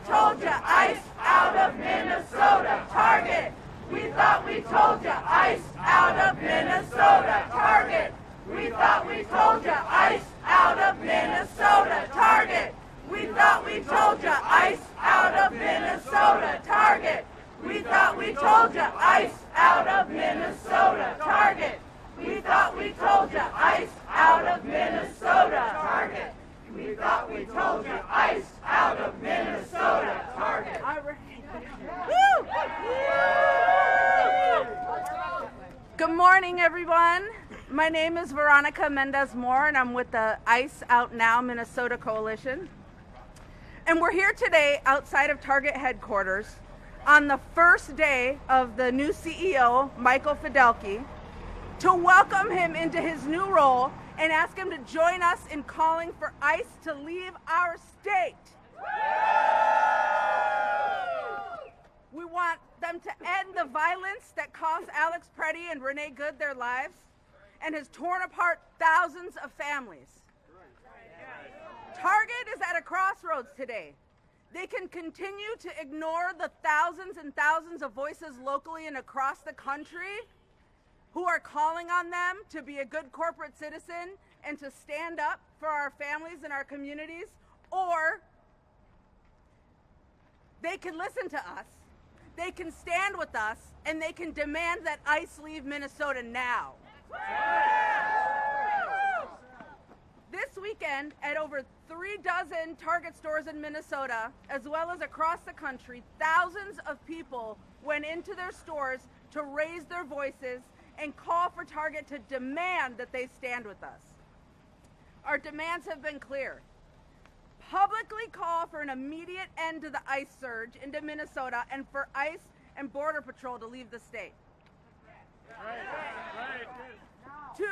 told ya, ice out of Minnesota. Target. We thought we told ya, ice out of Minnesota. Target. We thought we told ya, ice out of Minnesota. Target. We thought we told ya, ice out of Minnesota. Target. We thought we told ya, ice out of Minnesota. Target. We thought we told ya, ice out of Minnesota. Target. We thought we told ya, ice out of Minnesota. Target. Good morning, everyone. My name is Veronica Mendez-Moore, and I'm with the Ice Out Now Minnesota Coalition. And we're here today outside of Target headquarters on the first day of the new CEO, Michael Fidelki, to welcome him into his new role and ask him to join us in calling for ICE to leave our state. We want them to end the violence that cost Alex Preddy and Renee Good their lives and has torn apart thousands of families. Target is at a crossroads today. They can continue to ignore the thousands and thousands of voices locally and across the country who are calling on them to be a good corporate citizen and to stand up for our families and our communities, or they can listen to us, they can stand with us, and they can demand that ICE leave Minnesota now. This weekend, at over 36 Target stores in Minnesota, as well as across the country, thousands of people went into their stores to raise their voices and call for Target to demand that they stand with us. Our demands have been clear. Publicly call for an immediate end to the ICE surge into Minnesota and for ICE and Border Patrol to leave the state. Right. 2,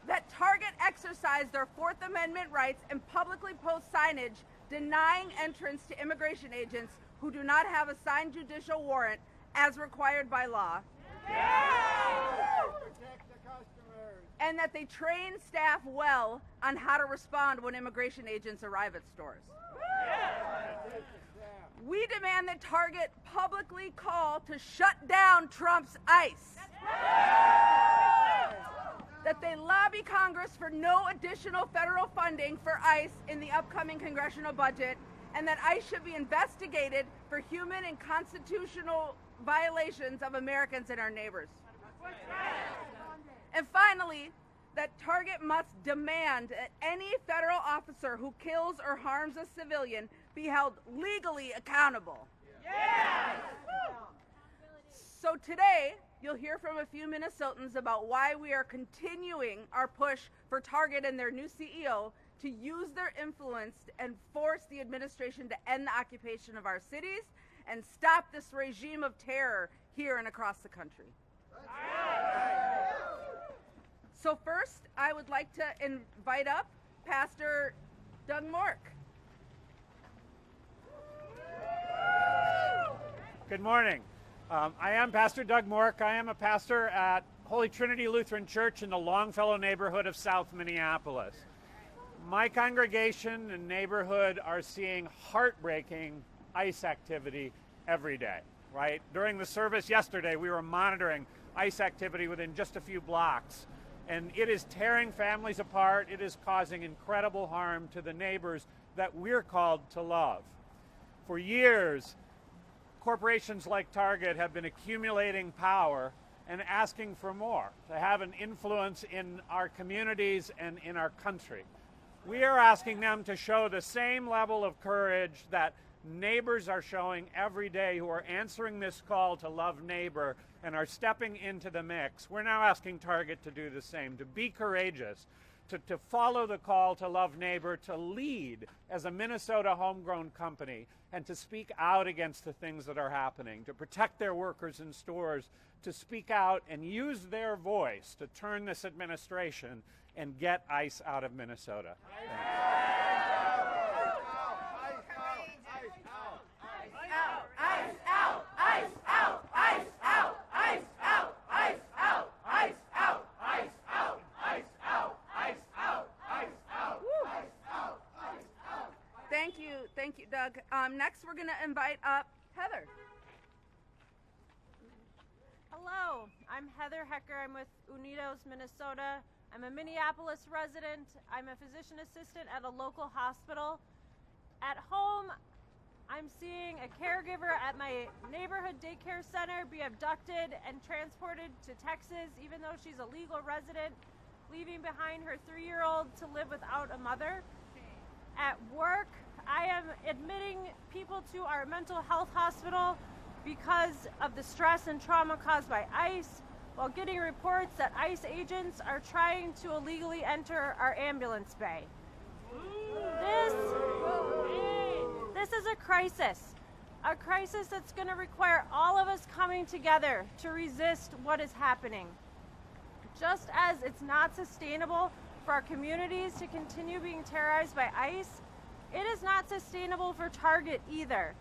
that Target exercise their Fourth Amendment rights and publicly post signage denying entrance to immigration agents who do not have a signed judicial warrant as required by law. Protect the customers. And that they train staff well on how to respond when immigration agents arrive at stores. We demand that Target publicly call to shut down Trump's ICE. That they lobby Congress for no additional federal funding for ICE in the upcoming congressional budget, and that ICE should be investigated for human and constitutional violations of Americans and our neighbors. And finally, that Target must demand that any federal officer who kills or harms a civilian be held legally accountable. Yes! So today, you'll hear from a few Minnesotans about why we are continuing our push for Target and their new CEO to use their influence and force the administration to end the occupation of our cities and stop this regime of terror here and across the country. So first, I would like to invite up Pastor Doug Mork. Good morning. I am Pastor Doug Mork. I am a pastor at Holy Trinity Lutheran Church in the Longfellow neighborhood of South Minneapolis. My congregation and neighborhood are seeing heartbreaking ICE activity every day, right? During the service yesterday, we were monitoring ICE activity within just a few blocks, and it is tearing families apart. It is causing incredible harm to the neighbors that we're called to love. For years, corporations like Target have been accumulating power and asking for more, to have an influence in our communities and in our country. We are asking them to show the same level of courage that neighbors are showing every day who are answering this call to love neighbor and are stepping into the mix. We're now asking Target to do the same, to be courageous, to follow the call to love neighbor, to lead as a Minnesota homegrown company, and to speak out against the things that are happening, to protect their workers in stores, to speak out and use their voice to turn this administration and get ICE out of Minnesota. Thank you, Doug. Next, we're going to invite up Heather. Hello, I'm Heather Hecker. I'm with Unidos, Minnesota. I'm a Minneapolis resident. I'm a physician assistant at a local hospital. At home, I'm seeing a caregiver at my neighborhood daycare center be abducted and transported to Texas, even though she's a legal resident, leaving behind her 3-year-old to live without a mother. At work, I am admitting people to our mental health hospital because of the stress and trauma caused by ICE, while getting reports that ICE agents are trying to illegally enter our ambulance bay. This is a crisis that's going to require all of us coming together to resist what is happening. Just as it's not sustainable for our communities to continue being terrorized by ICE, it is not sustainable for Target either.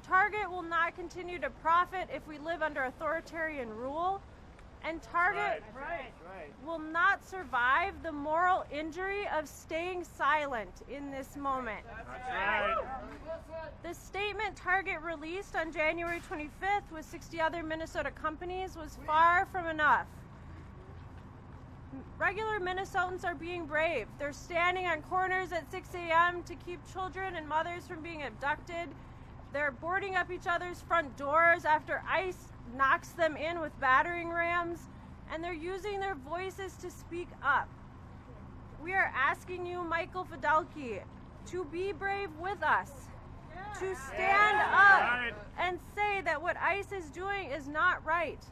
Target will not continue to profit if we live under authoritarian rule, and Target will not survive the moral injury of staying silent in this moment. The statement Target released on January 25th with 60 other Minnesota companies was far from enough. Regular Minnesotans are being brave. They're standing on corners at 6 a.m. to keep children and mothers from being abducted. They're boarding up each other's front doors after ICE knocks them in with battering rams, and they're using their voices to speak up. We are asking you, Michael Fidelki, to be brave with us, to stand up and say that what ICE is doing is not right.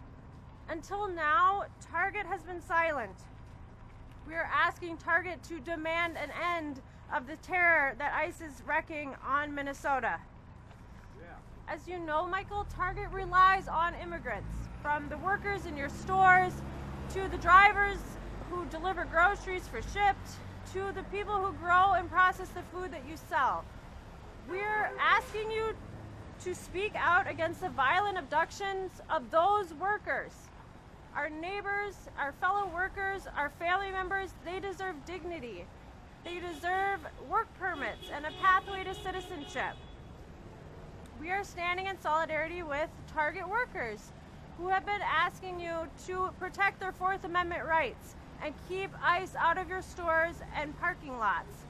Until now, Target has been silent. We are asking Target to demand an end of the terror that ICE is wreaking on Minnesota. As you know, Michael, Target relies on immigrants, from the workers in your stores, to the drivers who deliver groceries for Shipt, to the people who grow and process the food that you sell. We're asking you to speak out against the violent abductions of those workers. Our neighbors, our fellow workers, our family members, they deserve dignity. They deserve work permits and a pathway to citizenship. We are standing in solidarity with Target workers who have been asking you to protect their Fourth Amendment rights and keep ICE out of your stores and parking lots.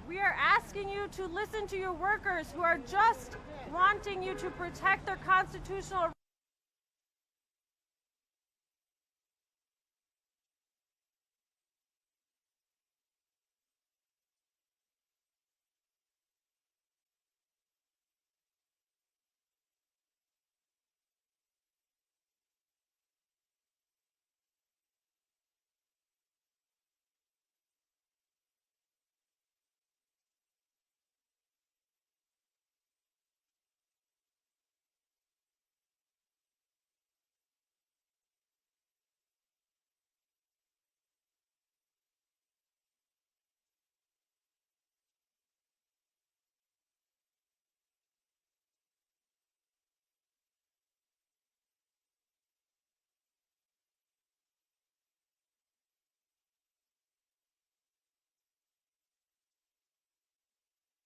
We are asking you to listen to your workers who are just wanting you to protect their constitutional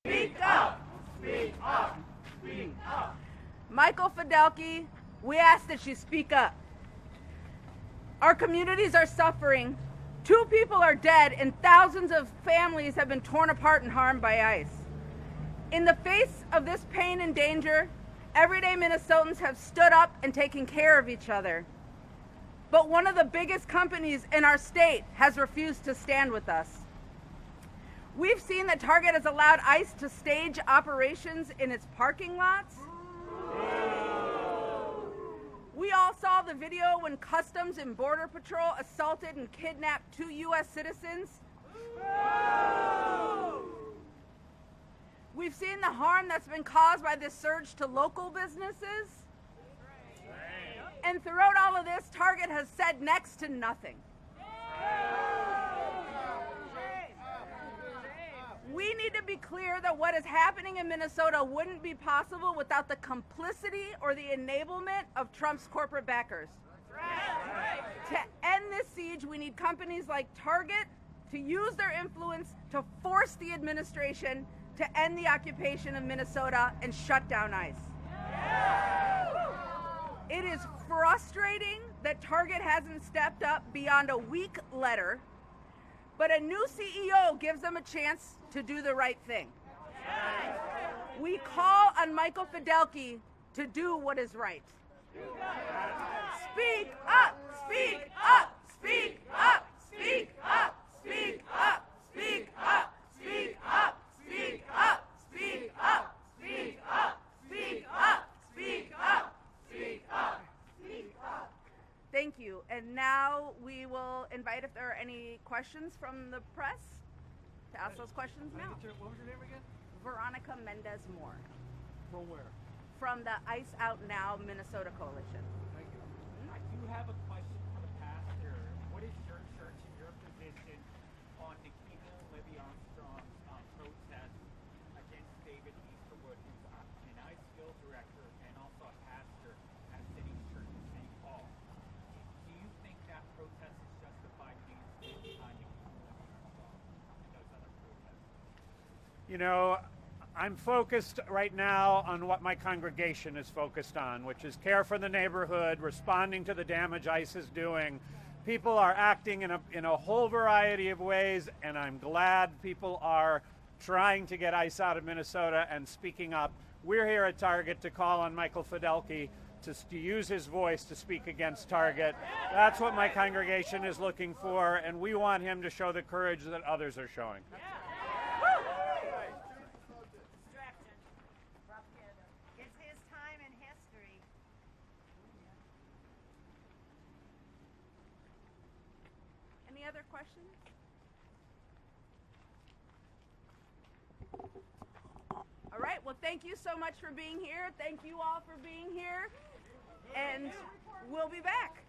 Speak up! Speak up! Speak up! Michael Fidelki, we ask that you speak up. Our communities are suffering. 2 people are dead and thousands of families have been torn apart and harmed by ICE. In the face of this pain and danger, everyday Minnesotans have stood up and taken care of each other. But one of the biggest companies in our state has refused to stand with us. We've seen that Target has allowed ICE to stage operations in its parking lots. We all saw the video when Customs and Border Patrol assaulted and kidnapped 2 U.S. citizens. We've seen the harm that's been caused by this surge to local businesses. And throughout all of this, Target has said next to nothing. We need to be clear that what is happening in Minnesota wouldn't be possible without the complicity or the enablement of Trump's corporate backers. To end this siege, we need companies like Target, to use their influence to force the administration to end the occupation of Minnesota and shut down ICE. It is frustrating that Target hasn't stepped up beyond a weak letter, but a new CEO gives them a chance to do the right thing. We call on Michael Fidelki to do what is right. Speak up, speak up, speak up, speak up, speak up, speak up, speak up, speak up, speak up, speak up, speak up, speak up, speak up, speak up. Thank you. And now we will invite if there are any questions from the press to ask those questions now. What was your name again? Veronica Mendez Moore From where? from the Ice Out Now Minnesota Coalition. Thank you. I do have a question for the pastor. What is your church and your position on Nikita Libby Armstrong's protest against David Easterwood, who's an ICE field director and also a pastor at City Church in St. Paul? Do you think that protest is justified against Nikita Libby Armstrong and those other protests? You know, I'm focused right now on what my congregation is focused on, which is care for the neighborhood, responding to the damage ICE is doing. People are acting in a whole variety of ways, and I'm glad people are trying to get ICE out of Minnesota and speaking up. We're here at Target to call on Michael Fidelki to use his voice to speak against Target. That's what my congregation is looking for, and we want him to show the courage that others are showing. It's his time in history. Any other questions? All right, well, thank you so much for being here. Thank you all for being here. And we'll be back.